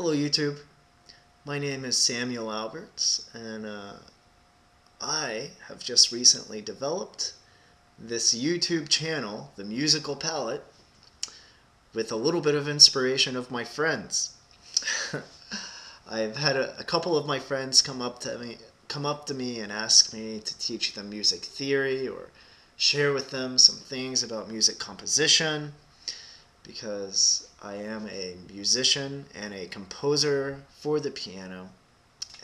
Hello YouTube, my name is Samuel Alberts, and I have just recently developed this YouTube channel, The Musical Palette, with a little bit of inspiration of my friends. I've had a couple of my friends come up to me and ask me to teach them music theory or share with them some things about music composition, because I am a musician and a composer for the piano,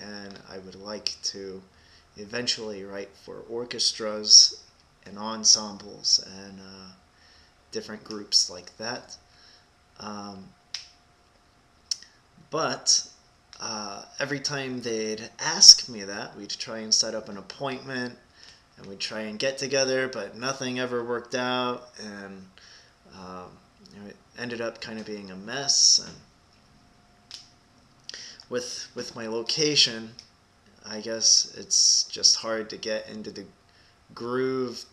and I would like to eventually write for orchestras and ensembles and different groups like that. But every time they'd ask me that, we'd try and set up an appointment and we'd try and get together, but nothing ever worked out, and it ended up kind of being a mess. And with my location, I guess it's just hard to get into the groove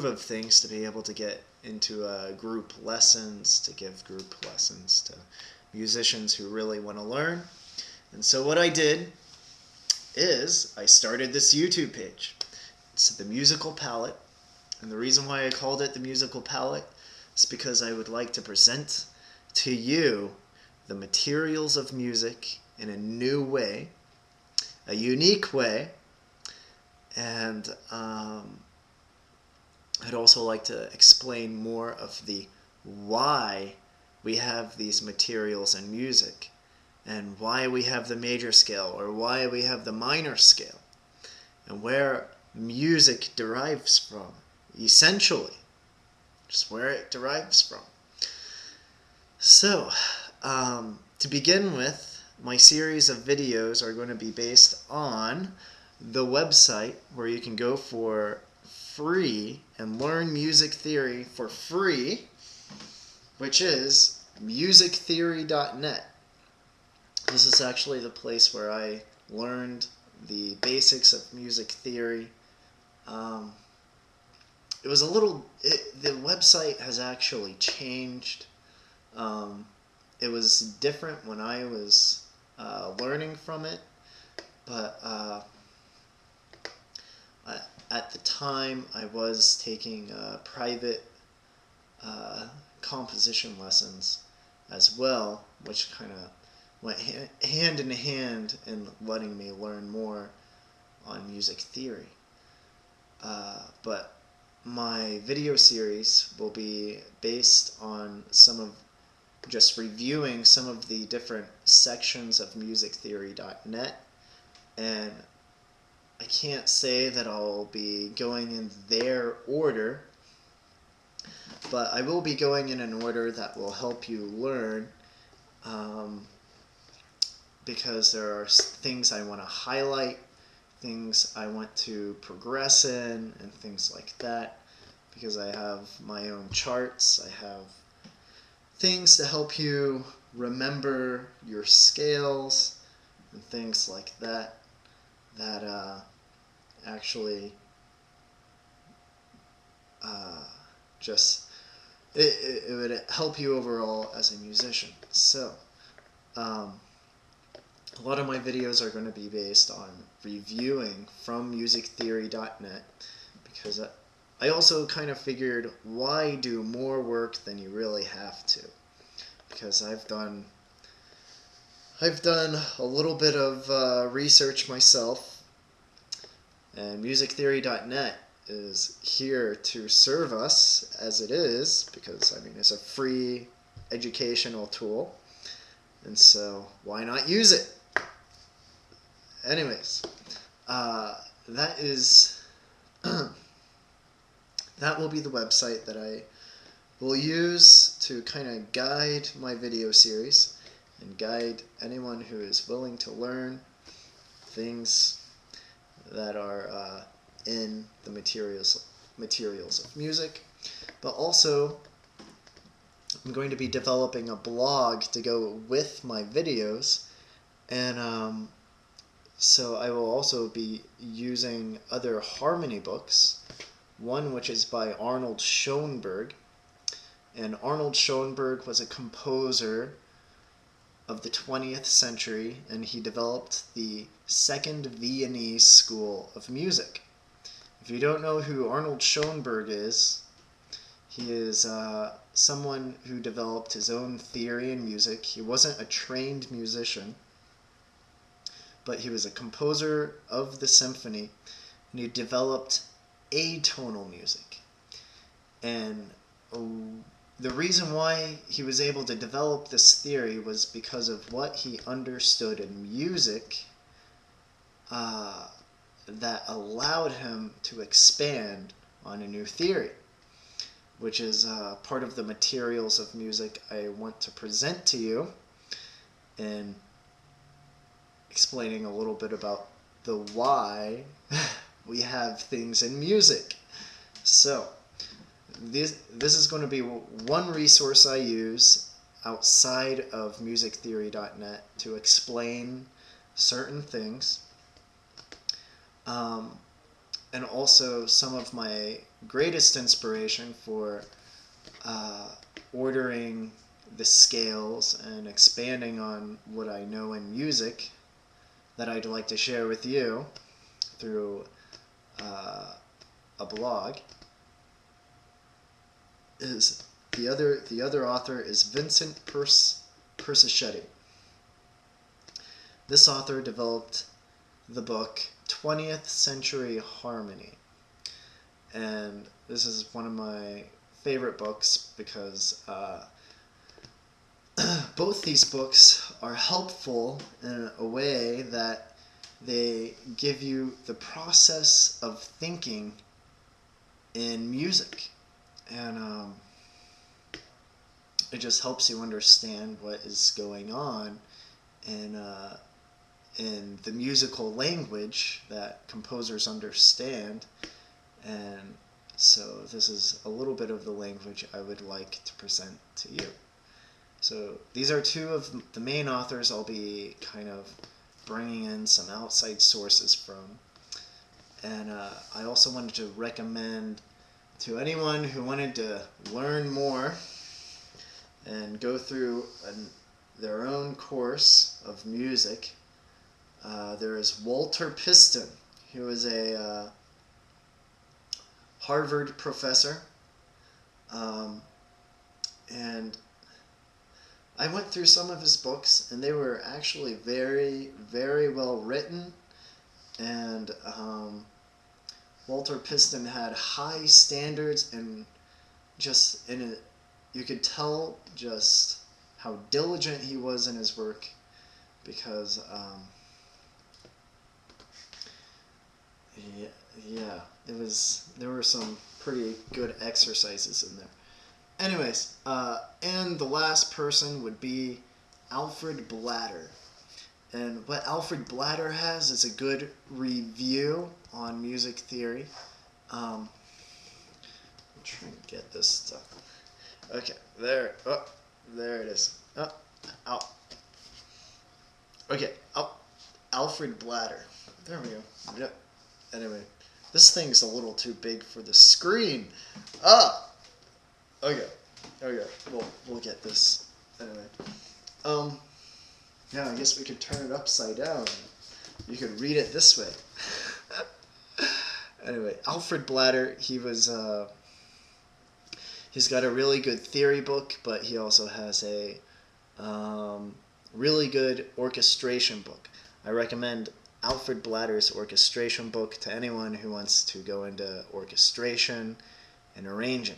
of things to be able to get into group lessons, to give group lessons to musicians who really want to learn. And so what I did is I started this YouTube page. It's The Musical Palette, and the reason why I called it The Musical Palette is because I would like to present to you the materials of music in a new way, a unique way, and I'd also like to explain more of the why we have these materials in music, and why we have the major scale or why we have the minor scale, and where music derives from, essentially, just where it derives from. So, to begin with, my series of videos are going to be based on the website where you can go for free and learn music theory for free, which is musictheory.net. This is actually the place where I learned the basics of music theory. The website has actually changed. It was different when I was learning from it, but at the time I was taking private composition lessons as well, which kind of went hand in hand in letting me learn more on music theory. But my video series will be based on just reviewing some of the different sections of musictheory.net, and I can't say that I'll be going in their order, but I will be going in an order that will help you learn, because there are things I want to highlight, things I want to progress in, and things like that, because I have my own charts, I have things to help you remember your scales and things like that, actually it would help you overall as a musician. So a lot of my videos are going to be based on reviewing from musictheory.net, because I also kind of figured, why do more work than you really have to? Because I've done a little bit of research myself, and musictheory.net is here to serve us as it is, because it's a free educational tool, and so why not use it? Anyways, that is that will be the website that I will use to kind of guide my video series and guide anyone who is willing to learn things that are in the materials of music. But also, I'm going to be developing a blog to go with my videos, and so I will also be using other harmony books, one which is by Arnold Schoenberg. And Arnold Schoenberg was a composer of the 20th century, and he developed the Second Viennese School of Music. If you don't know who Arnold Schoenberg is, he is someone who developed his own theory in music. He wasn't a trained musician, but he was a composer of the symphony, and he developed atonal music. And the reason why he was able to develop this theory was because of what he understood in music that allowed him to expand on a new theory, which is part of the materials of music I want to present to you, and explaining a little bit about the why we have things in music. So this is going to be one resource I use outside of musictheory.net to explain certain things, and also some of my greatest inspiration for ordering the scales and expanding on what I know in music that I'd like to share with you through a blog. Is the other author is Vincent Persichetti. This author developed the book 20th Century Harmony, and this is one of my favorite books because both these books are helpful in a way that they give you the process of thinking in music, and it just helps you understand what is going on in the musical language that composers understand. And so this is a little bit of the language I would like to present to you. So these are two of the main authors I'll be kind of bringing in some outside sources from. And I also wanted to recommend to anyone who wanted to learn more and go through their own course of music, there is Walter Piston, who is a Harvard professor, and I went through some of his books, and they were actually very, very well written, and Walter Piston had high standards, and you could tell just how diligent he was in his work, because there were some pretty good exercises in there. Anyways, and the last person would be Alfred Blatter. And what Alfred Blatter has is a good review on music theory. I'm trying to get this stuff. Okay, there it is. Okay, Alfred Blatter. There we go. Yep. Anyway, this thing's a little too big for the screen. Okay. We'll get this. Anyway. Yeah, I guess we could turn it upside down. You could read it this way. Anyway, Alfred Blatter, he's got a really good theory book, but he also has a really good orchestration book. I recommend Alfred Blatter's orchestration book to anyone who wants to go into orchestration and arranging.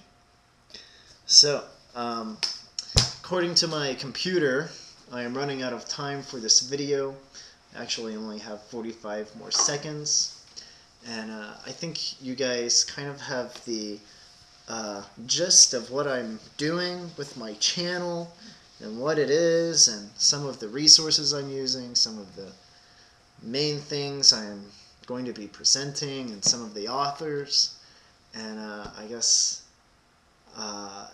So, according to my computer, I am running out of time for this video. I actually only have 45 more seconds. And I think you guys kind of have the gist of what I'm doing with my channel and what it is, and some of the resources I'm using, some of the main things I'm going to be presenting, and some of the authors. And I guess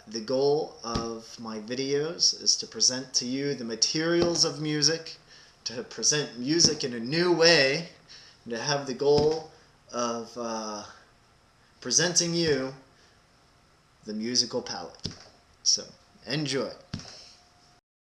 the goal of my videos is to present to you the materials of music, to present music in a new way, and to have the goal of presenting you the musical palette. So, enjoy.